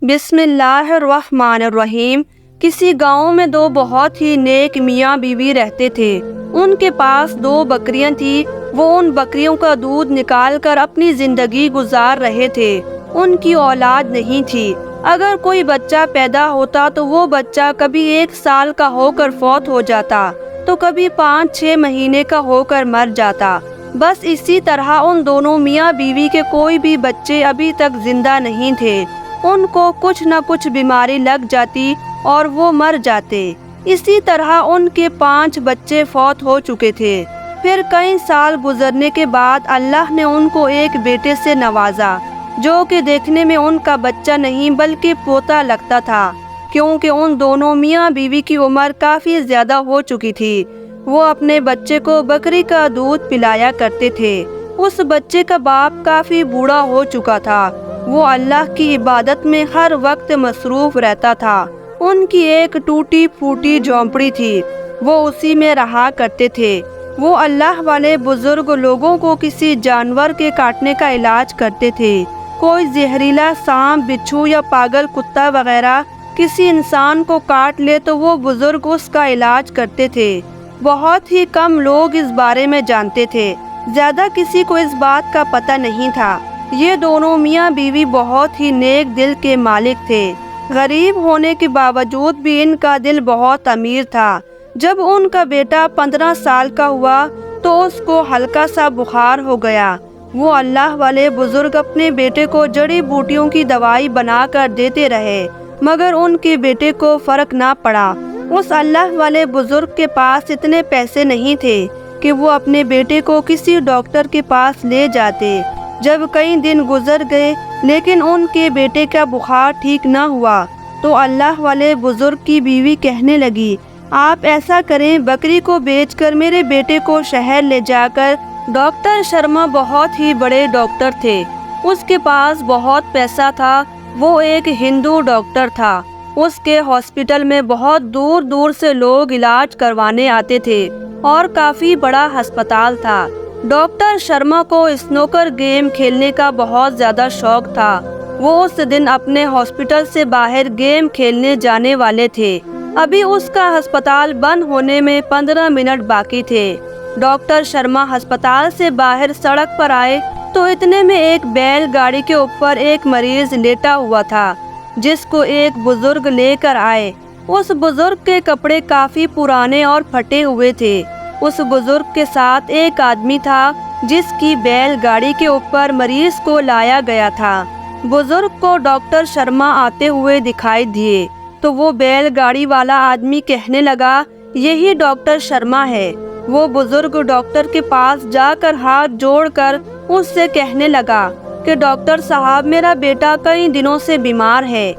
بسم اللہ الرحمن الرحیم۔ کسی گاؤں میں دو بہت ہی نیک میاں بیوی رہتے تھے۔ ان کے پاس دو بکریاں تھیں۔ وہ ان بکریوں کا دودھ نکال کر اپنی زندگی گزار رہے تھے۔ ان کی اولاد نہیں تھی۔ اگر کوئی بچہ پیدا ہوتا تو وہ بچہ کبھی 1 سال کا ہو کر فوت ہو جاتا تو کبھی 5-6 مہینے کا ہو کر مر جاتا۔ بس اسی طرح ان دونوں میاں بیوی کے کوئی بھی بچے ابھی تک زندہ نہیں تھے۔ ان کو کچھ نہ کچھ بیماری لگ جاتی اور وہ مر جاتے۔ اسی طرح ان کے 5 بچے فوت ہو چکے تھے۔ پھر کئی سال گزرنے کے بعد اللہ نے ان کو ایک بیٹے سے نوازا، جو کہ دیکھنے میں ان کا بچہ نہیں بلکہ پوتا لگتا تھا، کیونکہ ان دونوں میاں بیوی کی عمر کافی زیادہ ہو چکی تھی۔ وہ اپنے بچے کو بکری کا دودھ پلایا کرتے تھے۔ اس بچے کا باپ کافی بوڑھا ہو چکا تھا۔ وہ اللہ کی عبادت میں ہر وقت مصروف رہتا تھا۔ ان کی ایک ٹوٹی پھوٹی جھونپڑی تھی، وہ اسی میں رہا کرتے تھے۔ وہ اللہ والے بزرگ لوگوں کو کسی جانور کے کاٹنے کا علاج کرتے تھے۔ کوئی زہریلا سانپ، بچھو یا پاگل کتا وغیرہ کسی انسان کو کاٹ لے تو وہ بزرگ اس کا علاج کرتے تھے۔ بہت ہی کم لوگ اس بارے میں جانتے تھے، زیادہ کسی کو اس بات کا پتہ نہیں تھا۔ یہ دونوں میاں بیوی بہت ہی نیک دل کے مالک تھے۔ غریب ہونے کے باوجود بھی ان کا دل بہت امیر تھا۔ جب ان کا بیٹا 15 سال کا ہوا تو اس کو ہلکا سا بخار ہو گیا۔ وہ اللہ والے بزرگ اپنے بیٹے کو جڑی بوٹیوں کی دوائی بنا کر دیتے رہے، مگر ان کے بیٹے کو فرق نہ پڑا۔ اس اللہ والے بزرگ کے پاس اتنے پیسے نہیں تھے کہ وہ اپنے بیٹے کو کسی ڈاکٹر کے پاس لے جاتے۔ جب کئی دن گزر گئے لیکن ان کے بیٹے کا بخار ٹھیک نہ ہوا تو اللہ والے بزرگ کی بیوی کہنے لگی، آپ ایسا کریں، بکری کو بیچ کر میرے بیٹے کو شہر لے جا کر۔ ڈاکٹر شرما بہت ہی بڑے ڈاکٹر تھے، اس کے پاس بہت پیسہ تھا۔ وہ ایک ہندو ڈاکٹر تھا۔ اس کے ہاسپٹل میں بہت دور دور سے لوگ علاج کروانے آتے تھے اور کافی بڑا ہسپتال تھا۔ ڈاکٹر شرما کو سنوکر گیم کھیلنے کا بہت زیادہ شوق تھا۔ وہ اس دن اپنے ہاسپٹل سے باہر گیم کھیلنے جانے والے تھے۔ ابھی اس کا ہسپتال بند ہونے میں 15 منٹ باقی تھے۔ ڈاکٹر شرما ہسپتال سے باہر سڑک پر آئے تو اتنے میں ایک بیل گاڑی کے اوپر ایک مریض لیٹا ہوا تھا، جس کو ایک بزرگ لے کر آئے۔ اس بزرگ کے کپڑے کافی پرانے اور پھٹے ہوئے تھے۔ اس بزرگ کے ساتھ ایک آدمی تھا جس کی بیل گاڑی کے اوپر مریض کو لایا گیا تھا۔ بزرگ کو ڈاکٹر شرما آتے ہوئے دکھائی دیے تو وہ بیل گاڑی والا آدمی کہنے لگا، یہی ڈاکٹر شرما ہے۔ وہ بزرگ ڈاکٹر کے پاس جا کر ہاتھ جوڑ کر اس سے کہنے لگا کہ ڈاکٹر صاحب، میرا بیٹا کئی دنوں سے بیمار ہے،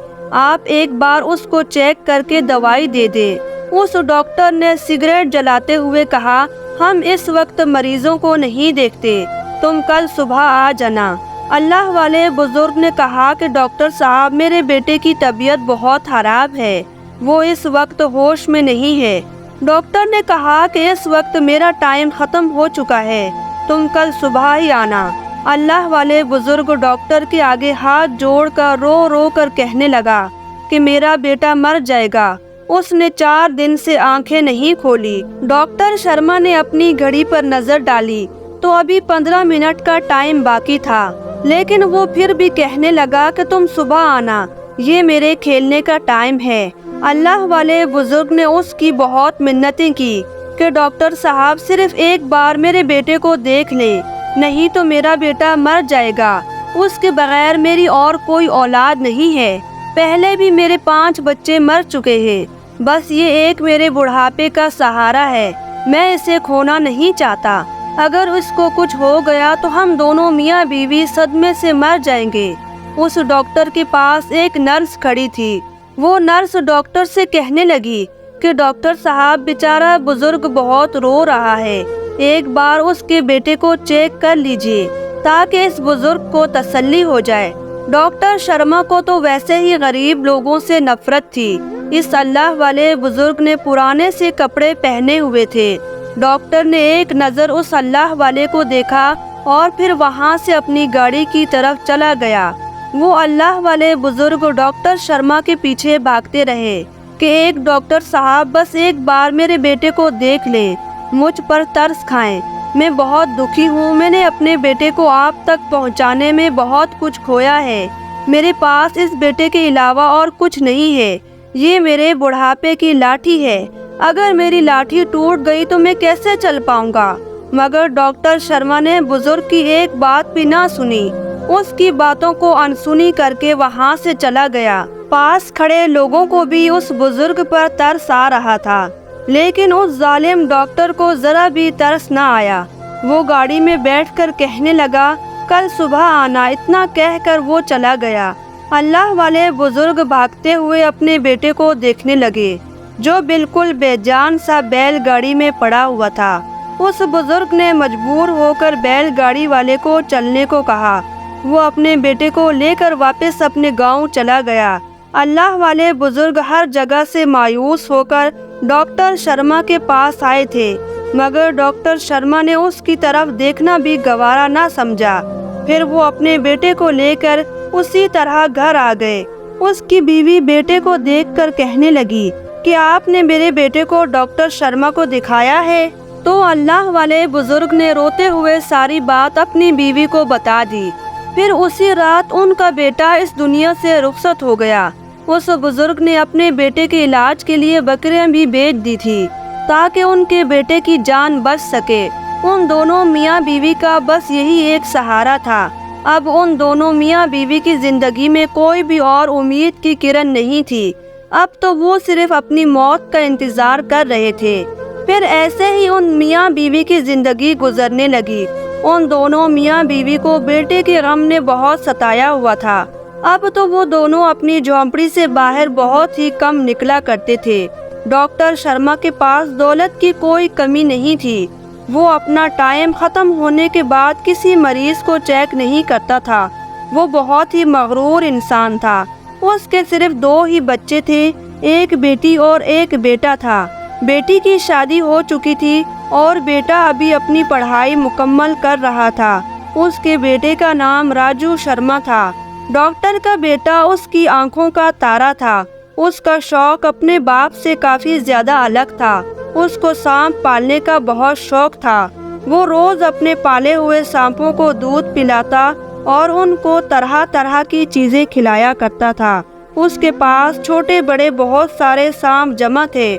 آپ ایک بار اس کو چیک کر کے دوائی دے دیں۔ اس ڈاکٹر نے سگریٹ جلاتے ہوئے کہا، ہم اس وقت مریضوں کو نہیں دیکھتے، تم کل صبح آ جانا۔ اللہ والے بزرگ نے کہا کہ ڈاکٹر صاحب، میرے بیٹے کی طبیعت بہت خراب ہے، وہ اس وقت ہوش میں نہیں ہے۔ ڈاکٹر نے کہا کہ اس وقت میرا ٹائم ختم ہو چکا ہے، تم کل صبح ہی آنا۔ اللہ والے بزرگ ڈاکٹر کے آگے ہاتھ جوڑ کر رو رو کر کہنے لگا کہ میرا بیٹا مر جائے گا۔ اس نے 4 دن سے آنکھیں نہیں کھولی۔ ڈاکٹر شرما نے اپنی گھڑی پر نظر ڈالی تو ابھی 15 منٹ کا ٹائم باقی تھا، لیکن وہ پھر بھی کہنے لگا کہ تم صبح آنا، یہ میرے کھیلنے کا ٹائم ہے۔ اللہ والے بزرگ نے اس کی بہت منتیں کی کہ ڈاکٹر صاحب، صرف ایک بار میرے بیٹے کو دیکھ لیں، نہیں تو میرا بیٹا مر جائے گا۔ اس کے بغیر میری اور کوئی اولاد نہیں ہے، پہلے بھی میرے 5 بچے مر چکے ہیں، بس یہ ایک میرے بڑھاپے کا سہارا ہے، میں اسے کھونا نہیں چاہتا۔ اگر اس کو کچھ ہو گیا تو ہم دونوں میاں بیوی صدمے سے مر جائیں گے۔ اس ڈاکٹر کے پاس ایک نرس کھڑی تھی۔ وہ نرس ڈاکٹر سے کہنے لگی کہ ڈاکٹر صاحب، بیچارہ بزرگ بہت رو رہا ہے، ایک بار اس کے بیٹے کو چیک کر لیجئے تاکہ اس بزرگ کو تسلی ہو جائے۔ ڈاکٹر شرما کو تو ویسے ہی غریب لوگوں سے نفرت تھی۔ اس اللہ والے بزرگ نے پرانے سے کپڑے پہنے ہوئے تھے۔ ڈاکٹر نے ایک نظر اس اللہ والے کو دیکھا اور پھر وہاں سے اپنی گاڑی کی طرف چلا گیا۔ وہ اللہ والے بزرگ ڈاکٹر شرما کے پیچھے بھاگتے رہے کہ ایک ڈاکٹر صاحب بس ایک بار میرے بیٹے کو دیکھ لیں، مجھ پر ترس کھائیں، میں بہت دکھی ہوں، میں نے اپنے بیٹے کو آپ تک پہنچانے میں بہت کچھ کھویا ہے، میرے پاس اس بیٹے کے علاوہ اور کچھ نہیں ہے، یہ میرے بڑھاپے کی لاٹھی ہے، اگر میری لاٹھی ٹوٹ گئی تو میں کیسے چل پاؤں گا؟ مگر ڈاکٹر شرما نے بزرگ کی ایک بات بھی نہ سنی، اس کی باتوں کو انسنی کر کے وہاں سے چلا گیا۔ پاس کھڑے لوگوں کو بھی اس بزرگ پر ترس آ رہا تھا، لیکن اس ظالم ڈاکٹر کو ذرا بھی ترس نہ آیا۔ وہ گاڑی میں بیٹھ کر کہنے لگا، کل صبح آنا، اتنا کہہ کر وہ چلا گیا۔ اللہ والے بزرگ بھاگتے ہوئے اپنے بیٹے کو دیکھنے لگے، جو بالکل بے جان سا بیل گاڑی میں پڑا ہوا تھا۔ اس بزرگ نے مجبور ہو کر بیل گاڑی والے کو چلنے کو کہا۔ وہ اپنے بیٹے کو لے کر واپس اپنے گاؤں چلا گیا۔ اللہ والے بزرگ ہر جگہ سے مایوس ہو کر ڈاکٹر شرما کے پاس آئے تھے، مگر ڈاکٹر شرما نے اس کی طرف دیکھنا بھی گوارا نہ سمجھا۔ پھر وہ اپنے بیٹے کو لے کر اسی طرح گھر آ گئے۔ اس کی بیوی بیٹے کو دیکھ کر کہنے لگی کہ آپ نے میرے بیٹے کو ڈاکٹر شرما کو دکھایا ہے؟ تو اللہ والے بزرگ نے روتے ہوئے ساری بات اپنی بیوی کو بتا دی۔ پھر اسی رات ان کا بیٹا اس دنیا سے رخصت ہو گیا۔ اس بزرگ نے اپنے بیٹے کے علاج کے لیے بکریاں بھی بیچ دی تھی تاکہ ان کے بیٹے کی جان بچ سکے۔ ان دونوں میاں بیوی کا بس یہی ایک سہارا تھا۔ اب ان دونوں میاں بیوی کی زندگی میں کوئی بھی اور امید کی کرن نہیں تھی۔ اب تو وہ صرف اپنی موت کا انتظار کر رہے تھے۔ پھر ایسے ہی ان میاں بیوی کی زندگی گزرنے لگی۔ ان دونوں میاں بیوی کو بیٹے کے غم نے بہت ستایا ہوا تھا۔ اب تو وہ دونوں اپنی جھونپڑی سے باہر بہت ہی کم نکلا کرتے تھے۔ ڈاکٹر شرما کے پاس دولت کی کوئی کمی نہیں تھی۔ وہ اپنا ٹائم ختم ہونے کے بعد کسی مریض کو چیک نہیں کرتا تھا۔ وہ بہت ہی مغرور انسان تھا۔ اس کے صرف 2 ہی بچے تھے، ایک بیٹی اور ایک بیٹا تھا۔ بیٹی کی شادی ہو چکی تھی اور بیٹا ابھی اپنی پڑھائی مکمل کر رہا تھا۔ اس کے بیٹے کا نام راجو شرما تھا۔ ڈاکٹر کا بیٹا اس کی آنکھوں کا تارا تھا۔ اس کا شوق اپنے باپ سے کافی زیادہ الگ تھا۔ اس کو سانپ پالنے کا بہت شوق تھا۔ وہ روز اپنے پالے ہوئے سانپوں کو دودھ پلاتا اور ان کو طرح طرح کی چیزیں کھلایا کرتا تھا۔ اس کے پاس چھوٹے بڑے بہت سارے سانپ جمع تھے۔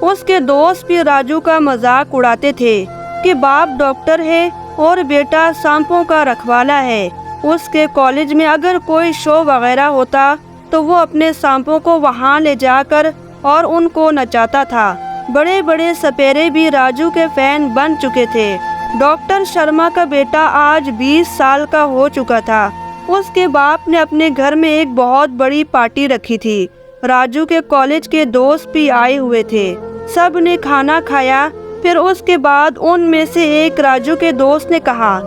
اس کے دوست بھی راجو کا مذاق اڑاتے تھے کہ باپ ڈاکٹر ہے اور بیٹا سانپوں کا رکھوالا ہے۔ اس کے کالج میں اگر کوئی شو وغیرہ ہوتا تو وہ اپنے سانپوں کو وہاں لے جا کر اور ان کو نچاتا تھا۔ بڑے بڑے سپیرے بھی راجو کے فین بن چکے تھے۔ ڈاکٹر شرما کا بیٹا آج 20 سال کا ہو چکا تھا۔ اس کے باپ نے اپنے گھر میں ایک بہت بڑی پارٹی رکھی تھی۔ راجو کے کالج کے دوست بھی آئے ہوئے تھے۔ سب نے کھانا کھایا۔ پھر اس کے بعد ان میں سے ایک راجو کے دوست نے کہا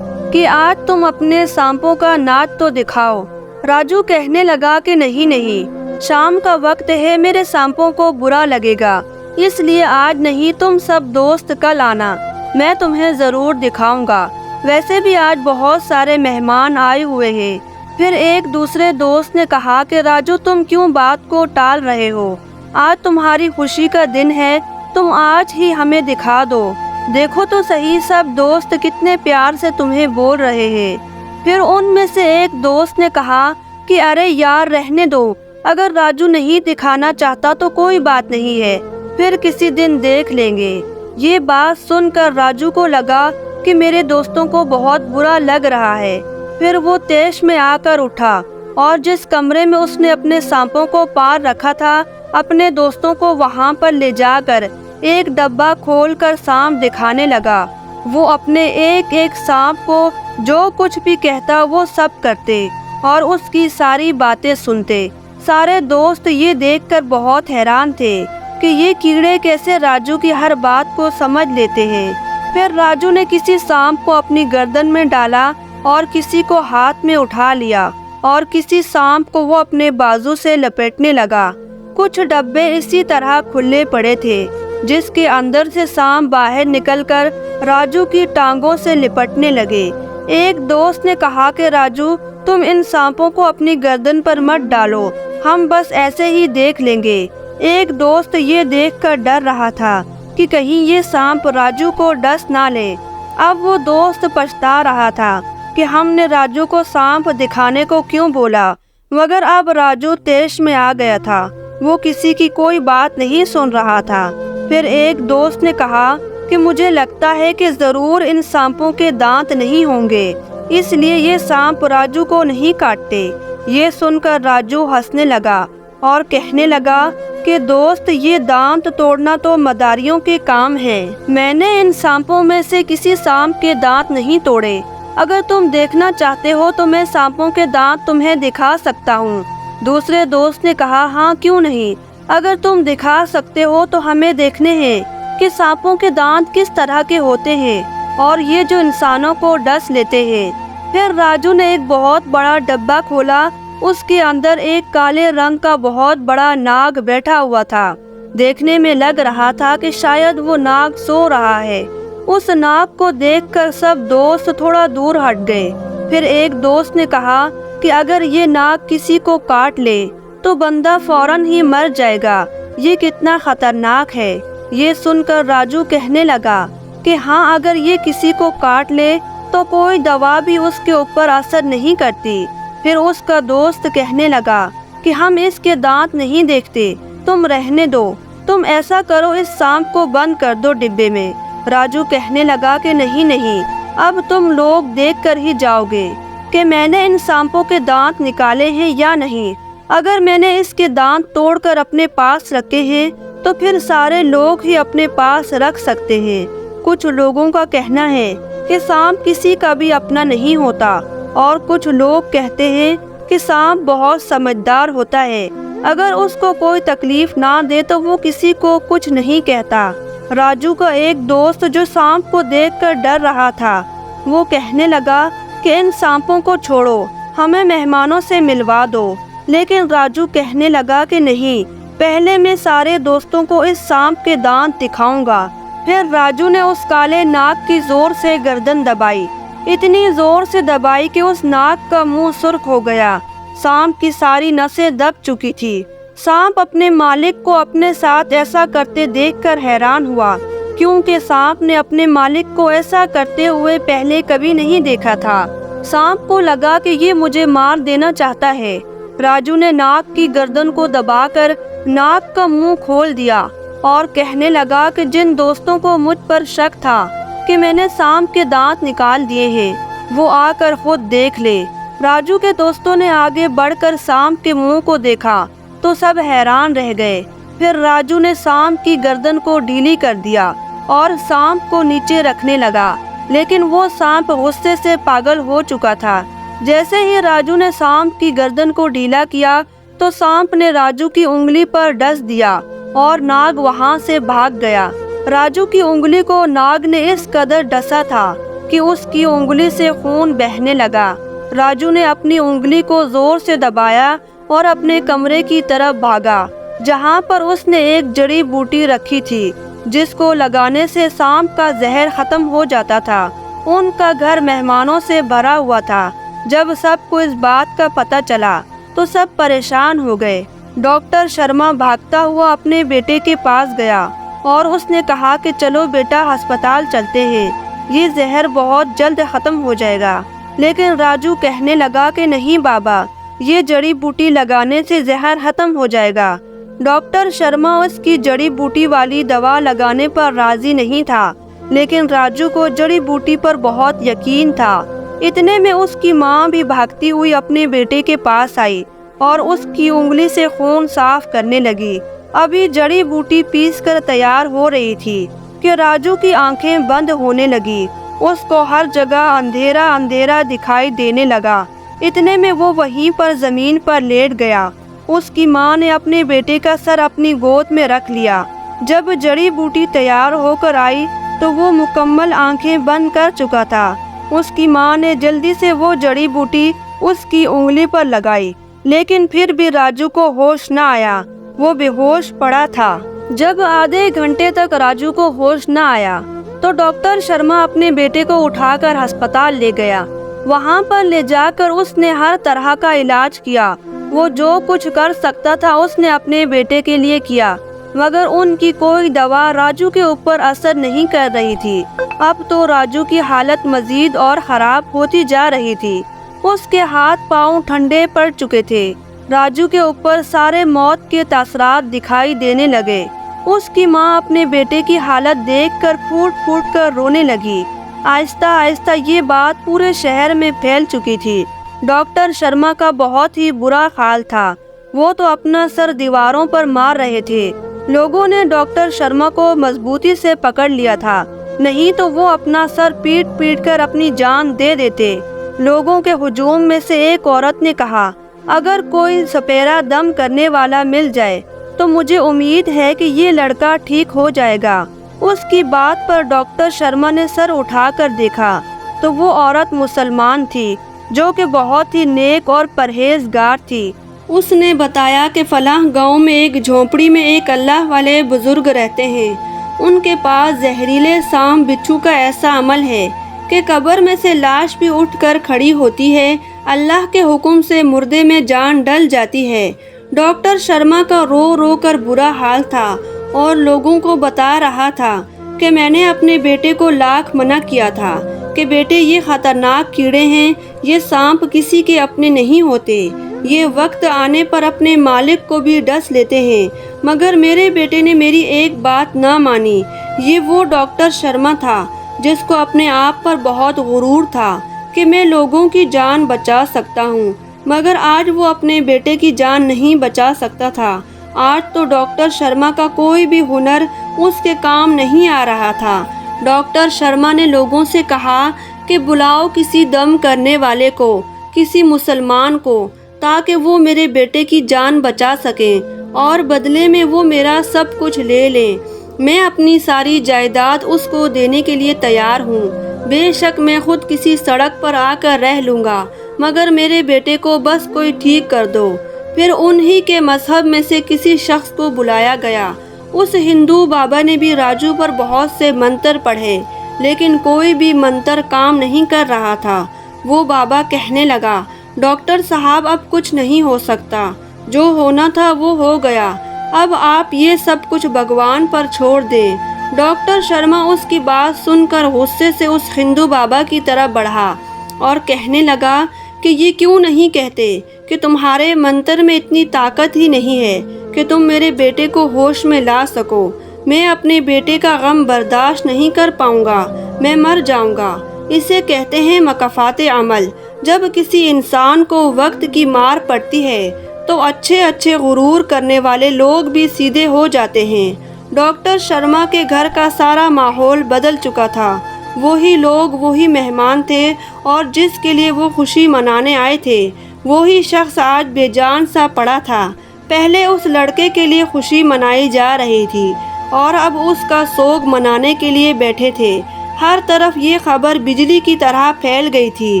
کہ آج تم اپنے سانپوں کا ناچ تو دکھاؤ۔ راجو کہنے لگا کہ نہیں، شام کا وقت ہے، میرے سانپوں کو برا لگے گا، اس لیے آج نہیں، تم سب دوست کل آنا، میں تمہیں ضرور دکھاؤں گا۔ ویسے بھی آج بہت سارے مہمان آئے ہوئے ہیں۔ پھر ایک دوسرے دوست نے کہا کہ راجو تم کیوں بات کو ٹال رہے ہو؟ آج تمہاری خوشی کا دن ہے، تم آج ہی ہمیں دکھا دو۔ دیکھو تو صحیح، سب دوست کتنے پیار سے تمہیں بول رہے ہیں۔ پھر ان میں سے ایک دوست نے کہا کہ ارے یار رہنے دو، اگر راجو نہیں دکھانا چاہتا تو کوئی بات نہیں ہے، پھر کسی دن دیکھ لیں گے۔ یہ بات سن کر راجو کو لگا کہ میرے دوستوں کو بہت برا لگ رہا ہے۔ پھر وہ تیش میں آ کر اٹھا اور جس کمرے میں اس نے اپنے سانپوں کو پار رکھا تھا، اپنے دوستوں کو وہاں پر لے جا کر ایک ڈبہ کھول کر سانپ دکھانے لگا۔ وہ اپنے ایک ایک سانپ کو جو کچھ بھی کہتا وہ سب کرتے اور اس کی ساری باتیں سنتے۔ سارے دوست یہ دیکھ کر بہت حیران تھے کہ یہ کیڑے کیسے راجو کی ہر بات کو سمجھ لیتے ہیں۔ پھر راجو نے کسی سانپ کو اپنی گردن میں ڈالا اور کسی کو ہاتھ میں اٹھا لیا اور کسی سانپ کو وہ اپنے بازو سے لپیٹنے لگا۔ کچھ ڈبے اسی طرح کھلے پڑے تھے جس کے اندر سے سانپ باہر نکل کر راجو کی ٹانگوں سے لپٹنے لگے۔ ایک دوست نے کہا کہ راجو تم ان سانپوں کو اپنی گردن پر مت ڈالو، ہم بس ایسے ہی دیکھ لیں گے۔ ایک دوست یہ دیکھ کر ڈر رہا تھا کہ کہیں یہ سانپ راجو کو ڈس نہ لے۔ اب وہ دوست پچھتا رہا تھا کہ ہم نے راجو کو سانپ دکھانے کو کیوں بولا، مگر اب راجو طیش میں آ گیا تھا، وہ کسی کی کوئی بات نہیں سن رہا تھا۔ پھر ایک دوست نے کہا کہ مجھے لگتا ہے کہ ضرور ان سانپوں کے دانت نہیں ہوں گے، اس لیے یہ سانپ راجو کو نہیں کاٹتے۔ یہ سن کر راجو ہنسنے لگا اور کہنے لگا کہ دوست یہ دانت توڑنا تو مداریوں کے کام ہے، میں نے ان سانپوں میں سے کسی سانپ کے دانت نہیں توڑے۔ اگر تم دیکھنا چاہتے ہو تو میں سانپوں کے دانت تمہیں دکھا سکتا ہوں۔ دوسرے دوست نے کہا ہاں کیوں نہیں، اگر تم دکھا سکتے ہو تو ہمیں دیکھنے ہیں کہ سانپوں کے دانت کس طرح کے ہوتے ہیں اور یہ جو انسانوں کو ڈس لیتے ہیں۔ پھر راجو نے ایک بہت بڑا ڈبہ کھولا، اس کے اندر ایک کالے رنگ کا بہت بڑا ناگ بیٹھا ہوا تھا۔ دیکھنے میں لگ رہا تھا کہ شاید وہ ناگ سو رہا ہے۔ اس ناگ کو دیکھ کر سب دوست تھوڑا دور ہٹ گئے۔ پھر ایک دوست نے کہا کہ اگر یہ ناگ کسی کو کاٹ لے تو بندہ فوراً ہی مر جائے گا، یہ کتنا خطرناک ہے۔ یہ سن کر راجو کہنے لگا کہ ہاں اگر یہ کسی کو کاٹ لے تو کوئی دوا بھی اس کے اوپر اثر نہیں کرتی۔ پھر اس کا دوست کہنے لگا کہ ہم اس کے دانت نہیں دیکھتے، تم رہنے دو، تم ایسا کرو اس سانپ کو بند کر دو ڈبے میں۔ راجو کہنے لگا کہ نہیں، اب تم لوگ دیکھ کر ہی جاؤ گے کہ میں نے ان سانپوں کے دانت نکالے ہیں یا نہیں۔ اگر میں نے اس کے دانت توڑ کر اپنے پاس رکھے ہیں تو پھر سارے لوگ ہی اپنے پاس رکھ سکتے ہیں۔ کچھ لوگوں کا کہنا ہے کہ سانپ کسی کا بھی اپنا نہیں ہوتا، اور کچھ لوگ کہتے ہیں کہ سانپ بہت سمجھدار ہوتا ہے، اگر اس کو کوئی تکلیف نہ دے تو وہ کسی کو کچھ نہیں کہتا۔ راجو کا ایک دوست جو سانپ کو دیکھ کر ڈر رہا تھا، وہ کہنے لگا کہ ان سانپوں کو چھوڑو، ہمیں مہمانوں سے ملوا دو۔ لیکن راجو کہنے لگا کہ نہیں، پہلے میں سارے دوستوں کو اس سانپ کے دانت دکھاؤں گا۔ پھر راجو نے اس کالے ناگ کی زور سے گردن دبائی، اتنی زور سے دبائی کہ اس ناگ کا منہ سرخ ہو گیا، سانپ کی ساری نسیں دب چکی تھی۔ سانپ اپنے مالک کو اپنے ساتھ ایسا کرتے دیکھ کر حیران ہوا، کیونکہ سانپ نے اپنے مالک کو ایسا کرتے ہوئے پہلے کبھی نہیں دیکھا تھا۔ سانپ کو لگا کہ یہ مجھے مار دینا چاہتا ہے۔ راجو نے ناگ کی گردن کو دبا کر ناگ کا منہ کھول دیا اور کہنے لگا کہ جن دوستوں کو مجھ پر شک تھا کہ میں نے سانپ کے دانت نکال دیے ہیں، وہ آ کر خود دیکھ لے۔ راجو کے دوستوں نے آگے بڑھ کر سانپ کے منہ کو دیکھا تو سب حیران رہ گئے۔ پھر راجو نے سانپ کی گردن کو ڈھیلی کر دیا اور سانپ کو نیچے رکھنے لگا، لیکن وہ سانپ غصے سے پاگل ہو چکا تھا۔ جیسے ہی راجو نے سانپ کی گردن کو ڈھیلا کیا تو سانپ نے راجو کی انگلی پر ڈس دیا اور ناگ وہاں سے بھاگ گیا۔ راجو کی انگلی کو ناگ نے اس قدر ڈسا تھا کہ اس کی انگلی سے خون بہنے لگا۔ راجو نے اپنی انگلی کو زور سے دبایا اور اپنے کمرے کی طرف بھاگا، جہاں پر اس نے ایک جڑی بوٹی رکھی تھی جس کو لگانے سے سانپ کا زہر ختم ہو جاتا تھا۔ ان کا گھر مہمانوں سے بھرا ہوا تھا۔ جب سب کو اس بات کا پتہ چلا تو سب پریشان ہو گئے۔ ڈاکٹر شرما بھاگتا ہوا اپنے بیٹے کے پاس گیا اور اس نے کہا کہ چلو بیٹا ہسپتال چلتے ہیں، یہ زہر بہت جلد ختم ہو جائے گا۔ لیکن راجو کہنے لگا کہ نہیں بابا، یہ جڑی بوٹی لگانے سے زہر ختم ہو جائے گا۔ ڈاکٹر شرما اس کی جڑی بوٹی والی دوا لگانے پر راضی نہیں تھا، لیکن راجو کو جڑی بوٹی پر بہت یقین تھا۔ اتنے میں اس کی ماں بھی بھاگتی ہوئی اپنے بیٹے کے پاس آئی اور اس کی انگلی سے خون صاف کرنے لگی۔ ابھی جڑی بوٹی پیس کر تیار ہو رہی تھی کہ راجو کی آنکھیں بند ہونے لگی، اس کو ہر جگہ اندھیرا اندھیرا دکھائی دینے لگا۔ اتنے میں وہ وہیں پر زمین پر لیٹ گیا۔ اس کی ماں نے اپنے بیٹے کا سر اپنی گود میں رکھ لیا۔ جب جڑی بوٹی تیار ہو کر آئی تو وہ مکمل آنکھیں بند کر چکا تھا۔ اس کی ماں نے جلدی سے وہ جڑی بوٹی اس کی انگلی پر لگائی، لیکن پھر بھی راجو کو ہوش نہ آیا، وہ بے ہوش پڑا تھا۔ جب آدھے گھنٹے تک راجو کو ہوش نہ آیا تو ڈاکٹر شرما اپنے بیٹے کو اٹھا کر ہسپتال لے گیا۔ وہاں پر لے جا کر اس نے ہر طرح کا علاج کیا۔ وہ جو کچھ کر سکتا تھا اس نے اپنے بیٹے کے لیے کیا، مگر ان کی کوئی دوا راجو کے اوپر اثر نہیں کر رہی تھی۔ اب تو راجو کی حالت مزید اور خراب ہوتی جا رہی تھی۔ اس کے ہاتھ پاؤں ٹھنڈے پڑ چکے تھے۔ راجو کے اوپر سارے موت کے تاثرات دکھائی دینے لگے۔ اس کی ماں اپنے بیٹے کی حالت دیکھ کر پھوٹ پھوٹ کر رونے لگی۔ آہستہ آہستہ یہ بات پورے شہر میں پھیل چکی تھی۔ ڈاکٹر شرما کا بہت ہی برا حال تھا۔ وہ تو اپنا سر دیواروں پر مار رہے تھے۔ لوگوں نے ڈاکٹر شرما کو مضبوطی سے پکڑ لیا تھا، نہیں تو وہ اپنا سر پیٹ پیٹ کر اپنی جان دے دیتے۔ لوگوں کے ہجوم میں سے ایک عورت نے کہا، اگر کوئی سپیرا دم کرنے والا مل جائے تو مجھے امید ہے کہ یہ لڑکا ٹھیک ہو جائے گا۔ اس کی بات پر ڈاکٹر شرما نے سر اٹھا کر دیکھا تو وہ عورت مسلمان تھی، جو کہ بہت ہی نیک اور پرہیزگار تھی۔ اس نے بتایا کہ فلاں گاؤں میں ایک جھونپڑی میں ایک اللہ والے بزرگ رہتے ہیں۔ ان کے پاس زہریلے سانپ بچھو کا ایسا عمل ہے کہ قبر میں سے لاش بھی اٹھ کر کھڑی ہوتی ہے، اللہ کے حکم سے مردے میں جان ڈل جاتی ہے۔ ڈاکٹر شرما کا رو رو کر برا حال تھا اور لوگوں کو بتا رہا تھا کہ میں نے اپنے بیٹے کو لاکھ منع کیا تھا کہ بیٹے یہ خطرناک کیڑے ہیں، یہ سانپ کسی کے اپنے نہیں ہوتے، یہ وقت آنے پر اپنے مالک کو بھی ڈس لیتے ہیں، مگر میرے بیٹے نے میری ایک بات نہ مانی۔ یہ وہ ڈاکٹر شرما تھا جس کو اپنے آپ پر بہت غرور تھا کہ میں لوگوں کی جان بچا سکتا ہوں، مگر آج وہ اپنے بیٹے کی جان نہیں بچا سکتا تھا۔ آج تو ڈاکٹر شرما کا کوئی بھی ہنر اس کے کام نہیں آ رہا تھا۔ ڈاکٹر شرما نے لوگوں سے کہا کہ بلاؤ کسی دم کرنے والے کو، کسی مسلمان کو، تاکہ وہ میرے بیٹے کی جان بچا سکیں اور بدلے میں وہ میرا سب کچھ لے لیں۔ میں اپنی ساری جائیداد اس کو دینے کے لیے تیار ہوں۔ بے شک میں خود کسی سڑک پر آ کر رہ لوں گا، مگر میرے بیٹے کو بس کوئی ٹھیک کر دو۔ پھر انہی کے مذہب میں سے کسی شخص کو بلایا گیا۔ اس ہندو بابا نے بھی راجو پر بہت سے منتر پڑھے، لیکن کوئی بھی منتر کام نہیں کر رہا تھا۔ وہ بابا کہنے لگا، ڈاکٹر صاحب اب کچھ نہیں ہو سکتا، جو ہونا تھا وہ ہو گیا، اب آپ یہ سب کچھ بھگوان پر چھوڑ دیں۔ ڈاکٹر شرما اس کی بات سن کر غصے سے اس ہندو بابا کی طرف بڑھا اور کہنے لگا کہ یہ کیوں نہیں کہتے کہ تمہارے منتر میں اتنی طاقت ہی نہیں ہے کہ تم میرے بیٹے کو ہوش میں لا سکو۔ میں اپنے بیٹے کا غم برداشت نہیں کر پاؤں گا، میں مر جاؤں گا۔ اسے کہتے ہیں مکافات عمل۔ جب کسی انسان کو وقت کی مار پڑتی ہے تو اچھے اچھے غرور کرنے والے لوگ بھی سیدھے ہو جاتے ہیں۔ ڈاکٹر شرما کے گھر کا سارا ماحول بدل چکا تھا۔ وہی لوگ، وہی مہمان تھے، اور جس کے لیے وہ خوشی منانے آئے تھے وہی شخص آج بے جان سا پڑا تھا۔ پہلے اس لڑکے کے لیے خوشی منائی جا رہی تھی اور اب اس کا سوگ منانے کے لیے بیٹھے تھے۔ ہر طرف یہ خبر بجلی کی طرح پھیل گئی تھی۔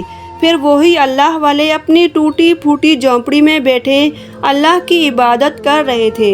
پھر وہی اللہ والے اپنی ٹوٹی پھوٹی جھونپڑی میں بیٹھے اللہ کی عبادت کر رہے تھے۔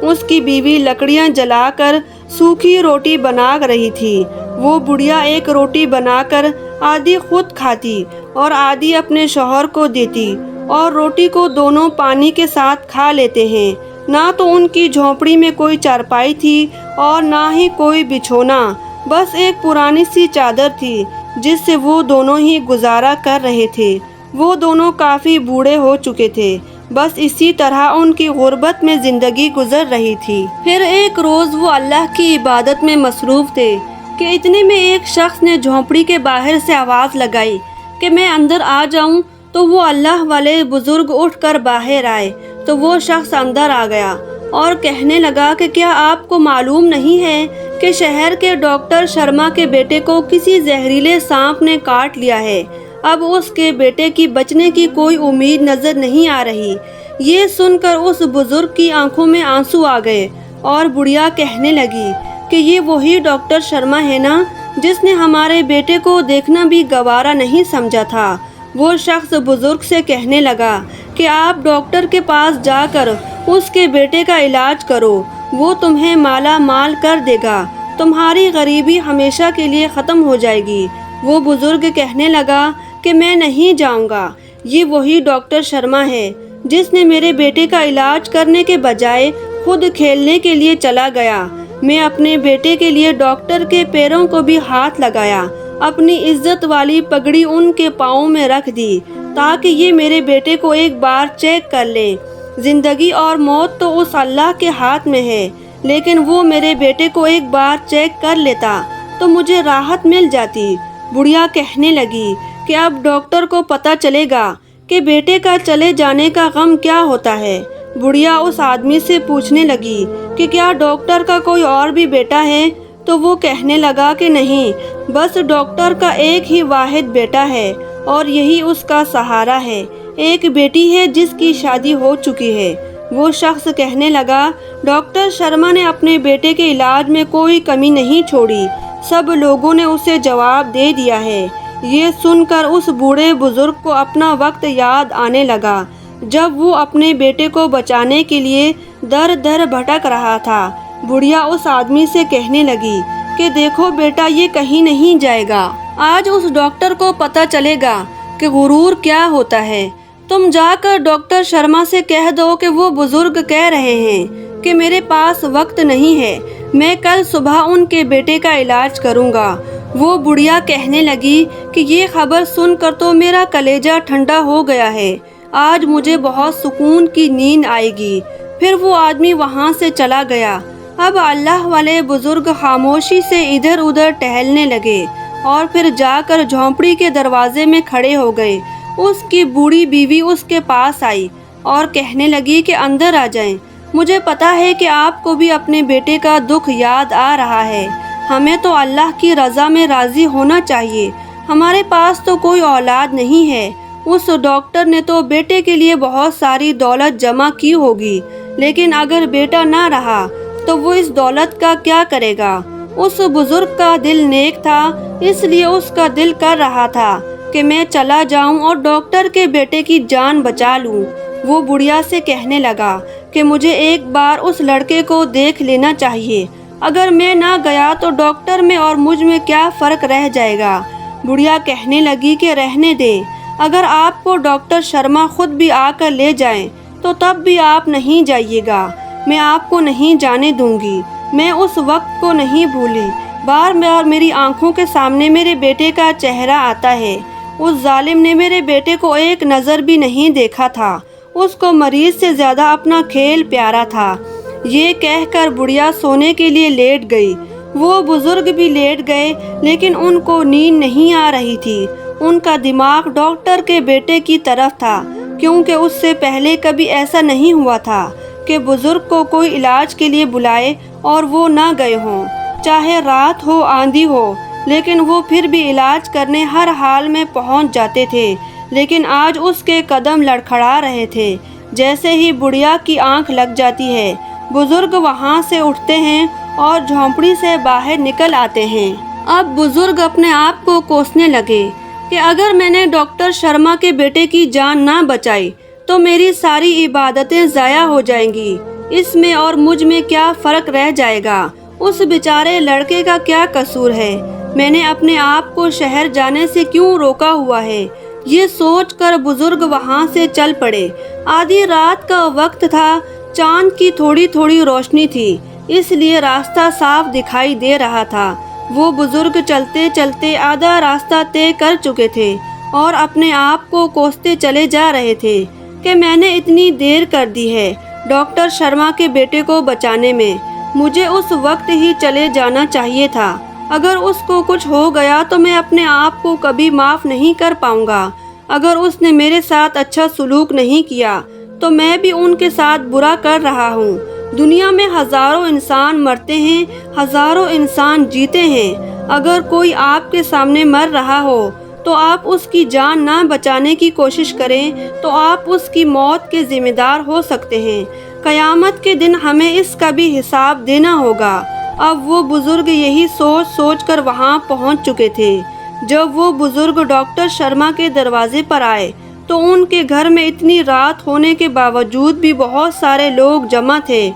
اس کی بیوی لکڑیاں جلا کر سوکھی روٹی بنا رہی تھی۔ وہ بڑھیا ایک روٹی بنا کر آدھی خود کھاتی اور آدھی اپنے شوہر کو دیتی، اور روٹی کو دونوں پانی کے ساتھ کھا لیتے ہیں۔ نہ تو ان کی جھونپڑی میں کوئی چارپائی تھی اور نہ ہی کوئی بچھونا، بس ایک پرانی سی چادر تھی جس سے وہ دونوں ہی گزارا کر رہے تھے۔ وہ دونوں کافی بوڑھے ہو چکے تھے، بس اسی طرح ان کی غربت میں زندگی گزر رہی تھی۔ پھر ایک روز وہ اللہ کی عبادت میں مصروف تھے کہ اتنے میں ایک شخص نے جھونپڑی کے باہر سے آواز لگائی کہ میں اندر آ جاؤں، تو وہ اللہ والے بزرگ اٹھ کر باہر آئے تو وہ شخص اندر آ گیا اور کہنے لگا کہ کیا آپ کو معلوم نہیں ہے کہ شہر کے ڈاکٹر شرما کے بیٹے کو کسی زہریلے سانپ نے کاٹ لیا ہے؟ اب اس کے بیٹے کی بچنے کی کوئی امید نظر نہیں آ رہی۔ یہ سن کر اس بزرگ کی آنکھوں میں آنسو آ گئے اور بڑھیا کہنے لگی کہ یہ وہی ڈاکٹر شرما ہے نا جس نے ہمارے بیٹے کو دیکھنا بھی گوارا نہیں سمجھا تھا۔ وہ شخص بزرگ سے کہنے لگا کہ آپ ڈاکٹر کے پاس جا کر اس کے بیٹے کا علاج کرو، وہ تمہیں مالا مال کر دے گا، تمہاری غریبی ہمیشہ کے لیے ختم ہو جائے گی۔ وہ بزرگ کہنے لگا کہ میں نہیں جاؤں گا۔ یہ وہی ڈاکٹر شرما ہے جس نے میرے بیٹے کا علاج کرنے کے بجائے خود کھیلنے کے لیے چلا گیا۔ میں اپنے بیٹے کے لیے ڈاکٹر کے پیروں کو بھی ہاتھ لگایا، اپنی عزت والی پگڑی ان کے پاؤں میں رکھ دی تاکہ یہ میرے بیٹے کو ایک بار چیک کر لیں۔ زندگی اور موت تو اس اللہ کے ہاتھ میں ہے، لیکن وہ میرے بیٹے کو ایک بار چیک کر لیتا تو مجھے راحت مل جاتی۔ بڑھیا کہنے لگی کہ اب ڈاکٹر کو پتہ چلے گا کہ بیٹے کا چلے جانے کا غم کیا ہوتا ہے۔ بڑھیا اس آدمی سے پوچھنے لگی کہ کیا ڈاکٹر کا کوئی اور بھی بیٹا ہے؟ تو وہ کہنے لگا کہ نہیں، بس ڈاکٹر کا ایک ہی واحد بیٹا ہے اور یہی اس کا سہارا ہے۔ ایک بیٹی ہے جس کی شادی ہو چکی ہے۔ وہ شخص کہنے لگا، ڈاکٹر شرما نے اپنے بیٹے کے علاج میں کوئی کمی نہیں چھوڑی، سب لوگوں نے اسے جواب دے دیا ہے۔ یہ سن کر اس بوڑھے بزرگ کو اپنا وقت یاد آنے لگا جب وہ اپنے بیٹے کو بچانے کے لیے در در بھٹک رہا تھا۔ بڑھیا اس آدمی سے کہنے لگی کہ دیکھو بیٹا، یہ کہیں نہیں جائے گا۔ آج اس ڈاکٹر کو پتہ چلے گا کہ غرور کیا ہوتا ہے۔ تم جا کر ڈاکٹر شرما سے کہہ دو کہ وہ بزرگ کہہ رہے ہیں کہ میرے پاس وقت نہیں ہے، میں کل صبح ان کے بیٹے کا علاج کروں گا۔ وہ بڑھیا کہنے لگی کہ یہ خبر سن کر تو میرا کلیجہ ٹھنڈا ہو گیا ہے، آج مجھے بہت سکون کی نیند آئے گی۔ پھر وہ آدمی وہاں سے چلا گیا۔ اب اللہ والے بزرگ خاموشی سے ادھر ادھر ٹہلنے لگے اور پھر جا کر جھونپڑی کے دروازے میں کھڑے ہو گئے۔ اس کی بوڑھی بیوی اس کے پاس آئی اور کہنے لگی کہ اندر آ جائیں، مجھے پتا ہے کہ آپ کو بھی اپنے بیٹے کا دکھ یاد آ رہا ہے۔ ہمیں تو اللہ کی رضا میں راضی ہونا چاہیے، ہمارے پاس تو کوئی اولاد نہیں ہے۔ اس ڈاکٹر نے تو بیٹے کے لیے بہت ساری دولت جمع کی ہوگی، لیکن اگر بیٹا نہ رہا تو وہ اس دولت کا کیا کرے گا؟ اس بزرگ کا دل نیک تھا، اس لیے اس کا دل کر رہا تھا کہ میں چلا جاؤں اور ڈاکٹر کے بیٹے کی جان بچا لوں۔ وہ بڑھیا سے کہنے لگا کہ مجھے ایک بار اس لڑکے کو دیکھ لینا چاہیے، اگر میں نہ گیا تو ڈاکٹر میں اور مجھ میں کیا فرق رہ جائے گا؟ بڑھیا کہنے لگی کہ رہنے دیں، اگر آپ کو ڈاکٹر شرما خود بھی آ کر لے جائیں تو تب بھی آپ نہیں جائیے گا، میں آپ کو نہیں جانے دوں گی۔ میں اس وقت کو نہیں بھولی، بار بار میری آنکھوں کے سامنے میرے بیٹے کا چہرہ آتا ہے۔ اس ظالم نے میرے بیٹے کو ایک نظر بھی نہیں دیکھا تھا، اس کو مریض سے زیادہ اپنا کھیل پیارا تھا۔ یہ کہہ کر بڑھیا سونے کے لیے لیٹ گئی۔ وہ بزرگ بھی لیٹ گئے، لیکن ان کو نیند نہیں آ رہی تھی۔ ان کا دماغ ڈاکٹر کے بیٹے کی طرف تھا، کیونکہ اس سے پہلے کبھی ایسا نہیں ہوا تھا کہ بزرگ کو کوئی علاج کے لیے بلائے اور وہ نہ گئے ہوں، چاہے رات ہو آندھی ہو، لیکن وہ پھر بھی علاج کرنے ہر حال میں پہنچ جاتے تھے۔ لیکن آج اس کے قدم لڑکھڑا رہے تھے۔ جیسے ہی بڑھیا کی آنکھ لگ جاتی ہے، بزرگ وہاں سے اٹھتے ہیں اور جھونپڑی سے باہر نکل آتے ہیں۔ اب بزرگ اپنے آپ کو کوسنے لگے کہ اگر میں نے ڈاکٹر شرما کے بیٹے کی جان نہ بچائی تو میری ساری عبادتیں ضائع ہو جائیں گی، اس میں اور مجھ میں کیا فرق رہ جائے گا؟ اس بیچارے لڑکے کا کیا قصور ہے؟ میں نے اپنے آپ کو شہر جانے سے کیوں روکا ہوا ہے؟ یہ سوچ کر بزرگ وہاں سے چل پڑے۔ آدھی رات کا وقت تھا، چاند کی تھوڑی تھوڑی روشنی تھی، اس لیے راستہ صاف دکھائی دے رہا تھا۔ وہ بزرگ چلتے چلتے آدھا راستہ طے کر چکے تھے اور اپنے آپ کو کوستے چلے جا رہے تھے کہ میں نے اتنی دیر کر دی ہے ڈاکٹر شرما کے بیٹے کو بچانے میں، مجھے اس وقت ہی چلے جانا چاہیے تھا۔ اگر اس کو کچھ ہو گیا تو میں اپنے آپ کو کبھی معاف نہیں کر پاؤں گا۔ اگر اس نے میرے ساتھ اچھا سلوک نہیں کیا تو میں بھی ان کے ساتھ برا کر رہا ہوں۔ دنیا میں ہزاروں انسان مرتے ہیں، ہزاروں انسان جیتے ہیں۔ اگر کوئی آپ کے سامنے مر رہا ہو تو آپ اس کی جان نہ بچانے کی کوشش کریں تو آپ اس کی موت کے ذمہ دار ہو سکتے ہیں۔ قیامت کے دن ہمیں اس کا بھی حساب دینا ہوگا۔ اب وہ بزرگ یہی سوچ سوچ کر وہاں پہنچ چکے تھے۔ جب وہ بزرگ ڈاکٹر شرما کے دروازے پر آئے تو ان کے گھر میں اتنی رات ہونے کے باوجود بھی بہت سارے لوگ جمع تھے۔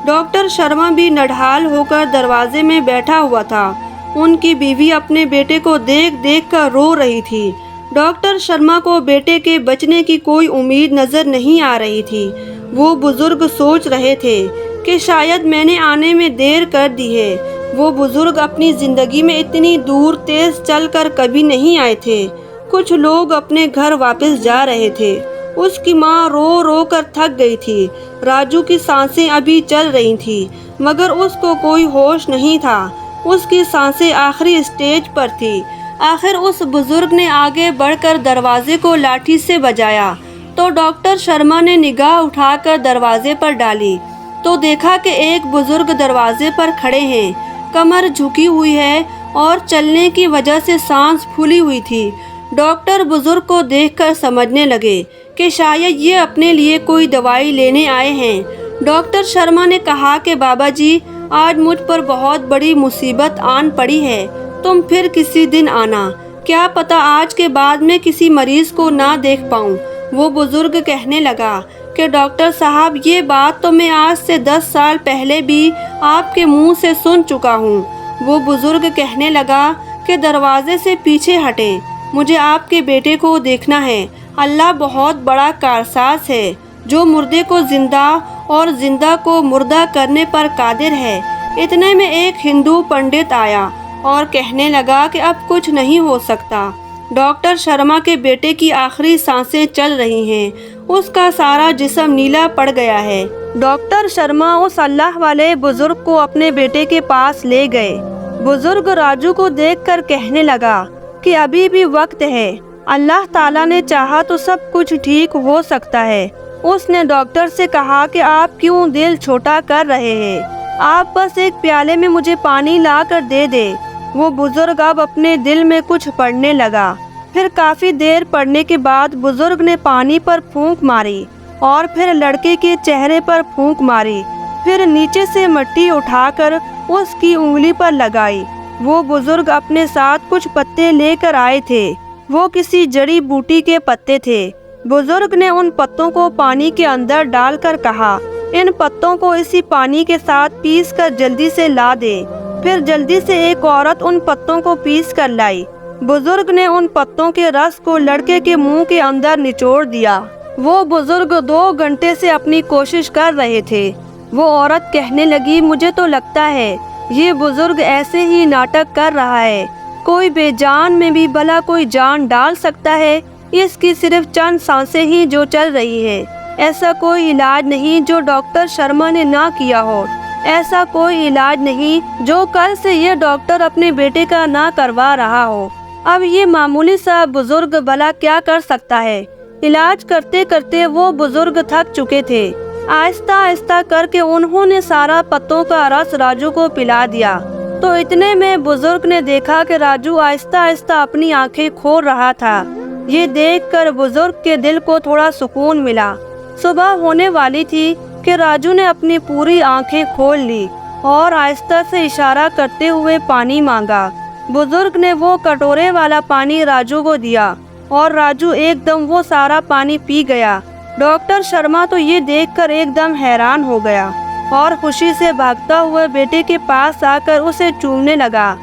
ڈاکٹر شرما بھی نڈھال ہو کر دروازے میں بیٹھا ہوا تھا۔ ان کی بیوی اپنے بیٹے کو دیکھ دیکھ کر رو رہی تھی۔ ڈاکٹر شرما کو بیٹے کے بچنے کی کوئی امید نظر نہیں آ رہی تھی۔ وہ بزرگ سوچ رہے تھے کہ شاید میں نے آنے میں دیر کر دی ہے۔ وہ بزرگ اپنی زندگی میں اتنی دور تیز چل کر کبھی نہیں آئے تھے۔ کچھ لوگ اپنے گھر واپس جا رہے تھے۔ اس کی ماں رو رو کر تھک گئی تھی۔ راجو کی سانسیں ابھی چل رہی تھیں مگر اس کو کوئی ہوش نہیں تھا۔ اس کی سانسیں آخری اسٹیج پر تھی۔ آخر اس بزرگ نے آگے بڑھ کر دروازے کو لاٹھی سے بجایا تو ڈاکٹر شرما نے نگاہ اٹھا کر دروازے پر ڈالی تو دیکھا کہ ایک بزرگ دروازے پر کھڑے ہیں۔ کمر جھکی ہوئی ہے اور چلنے کی وجہ سے سانس پھولی ہوئی تھی۔ ڈاکٹر بزرگ کو دیکھ کر سمجھنے لگے کہ شاید یہ اپنے لیے کوئی دوائی لینے آئے ہیں۔ ڈاکٹر شرما نے کہا کہ بابا جی، آج مجھ پر بہت بڑی مصیبت آن پڑی ہے، تم پھر کسی دن آنا، کیا پتہ آج کے بعد میں کسی مریض کو نہ دیکھ پاؤں۔ وہ بزرگ کہنے لگا کہ ڈاکٹر صاحب، یہ بات تو میں آج سے 10 سال پہلے بھی آپ کے منہ سے سن چکا ہوں۔ وہ بزرگ کہنے لگا کہ دروازے سے پیچھے ہٹیں، مجھے آپ کے بیٹے کو دیکھنا ہے۔ اللہ بہت بڑا کارساز ہے جو مردے کو زندہ اور زندہ کو مردہ کرنے پر قادر ہے۔ اتنے میں ایک ہندو پنڈت آیا اور کہنے لگا کہ اب کچھ نہیں ہو سکتا، ڈاکٹر شرما کے بیٹے کی آخری سانسیں چل رہی ہیں، اس کا سارا جسم نیلا پڑ گیا ہے۔ ڈاکٹر شرما اس اللہ والے بزرگ کو اپنے بیٹے کے پاس لے گئے۔ بزرگ راجو کو دیکھ کر کہنے لگا کہ ابھی بھی وقت ہے، اللہ تعالیٰ نے چاہا تو سب کچھ ٹھیک ہو سکتا ہے۔ اس نے ڈاکٹر سے کہا کہ آپ کیوں دل چھوٹا کر رہے ہیں، آپ بس ایک پیالے میں مجھے پانی لا کر دے دے۔ وہ بزرگ اب اپنے دل میں کچھ پڑھنے لگا۔ پھر کافی دیر پڑھنے کے بعد بزرگ نے پانی پر پھونک ماری اور پھر لڑکے کے چہرے پر پھونک ماری، پھر نیچے سے مٹی اٹھا کر اس کی انگلی پر لگائی۔ وہ بزرگ اپنے ساتھ کچھ پتے لے کر آئے تھے، وہ کسی جڑی بوٹی کے پتے تھے۔ بزرگ نے ان پتوں کو پانی کے اندر ڈال کر کہا، ان پتوں کو اسی پانی کے ساتھ پیس کر جلدی سے لا دے۔ پھر جلدی سے ایک عورت ان پتوں کو پیس کر لائی۔ بزرگ نے ان پتوں کے رس کو لڑکے کے منہ کے اندر نچوڑ دیا۔ وہ بزرگ 2 گھنٹے سے اپنی کوشش کر رہے تھے۔ وہ عورت کہنے لگی، مجھے تو لگتا ہے یہ بزرگ ایسے ہی ناٹک کر رہا ہے، کوئی بے جان میں بھی بھلا کوئی جان ڈال سکتا ہے، اس کی صرف چند سانسیں ہی جو چل رہی ہے، ایسا کوئی علاج نہیں جو ڈاکٹر شرما نے نہ کیا ہو، ایسا کوئی علاج نہیں جو کل سے یہ ڈاکٹر اپنے بیٹے کا نہ کروا رہا ہو۔ اب یہ معمولی سا بزرگ بھلا کیا کر سکتا ہے؟ علاج کرتے کرتے وہ بزرگ تھک چکے تھے۔ آہستہ آہستہ کر کے انہوں نے سارا پتوں کا رس راجو کو پلا دیا تو اتنے میں بزرگ نے دیکھا کہ راجو آہستہ آہستہ اپنی آنکھیں کھول رہا تھا۔ یہ دیکھ کر بزرگ کے دل کو تھوڑا سکون ملا۔ صبح ہونے والی تھی کہ راجو نے اپنی پوری آنکھیں کھول لی اور آہستہ سے اشارہ کرتے ہوئے پانی مانگا۔ بزرگ نے وہ کٹورے والا پانی راجو کو دیا اور راجو ایک دم وہ سارا پانی پی گیا۔ ڈاکٹر شرما تو یہ دیکھ کر ایک دم حیران ہو گیا اور خوشی سے بھاگتا ہوا بیٹے کے پاس آ کر اسے چومنے لگا۔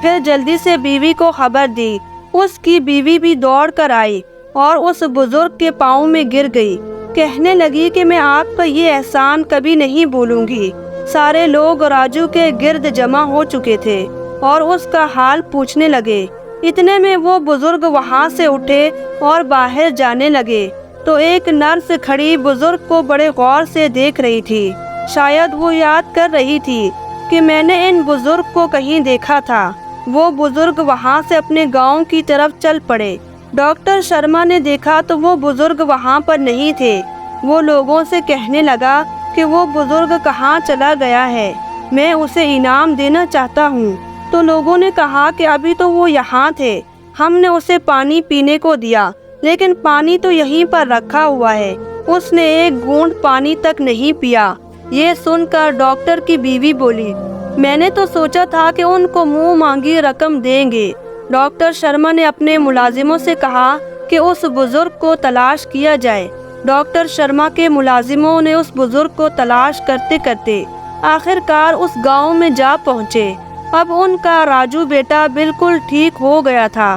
پھر جلدی سے بیوی کو خبر دی۔ اس کی بیوی بھی دوڑ کر آئی اور اس بزرگ کے پاؤں میں گر گئی، کہنے لگی کہ میں آپ کا یہ احسان کبھی نہیں بھولوں گی۔ سارے لوگ راجو کے گرد جمع ہو چکے تھے اور اس کا حال پوچھنے لگے۔ اتنے میں وہ بزرگ وہاں سے اٹھے اور باہر جانے لگے تو ایک نرس کھڑی بزرگ کو بڑے غور سے دیکھ رہی تھی۔ شاید وہ یاد کر رہی تھی کہ میں نے ان بزرگ کو کہیں دیکھا تھا۔ وہ بزرگ وہاں سے اپنے گاؤں کی طرف چل پڑے۔ ڈاکٹر شرما نے دیکھا تو وہ بزرگ وہاں پر نہیں تھے۔ وہ لوگوں سے کہنے لگا کہ وہ بزرگ کہاں چلا گیا ہے، میں اسے انعام دینا چاہتا ہوں۔ تو لوگوں نے کہا کہ ابھی تو وہ یہاں تھے، ہم نے اسے پانی پینے کو دیا لیکن پانی تو یہیں پر رکھا ہوا ہے، اس نے ایک گھونٹ پانی تک نہیں پیا۔ یہ سن کر ڈاکٹر کی بیوی بولی، میں نے تو سوچا تھا کہ ان کو منہ مانگی رقم دیں گے۔ ڈاکٹر شرما نے اپنے ملازموں سے کہا کہ اس بزرگ کو تلاش کیا جائے۔ ڈاکٹر شرما کے ملازموں نے اس بزرگ کو تلاش کرتے کرتے آخر کار اس گاؤں میں جا پہنچے۔ اب ان کا راجو بیٹا بالکل ٹھیک ہو گیا تھا۔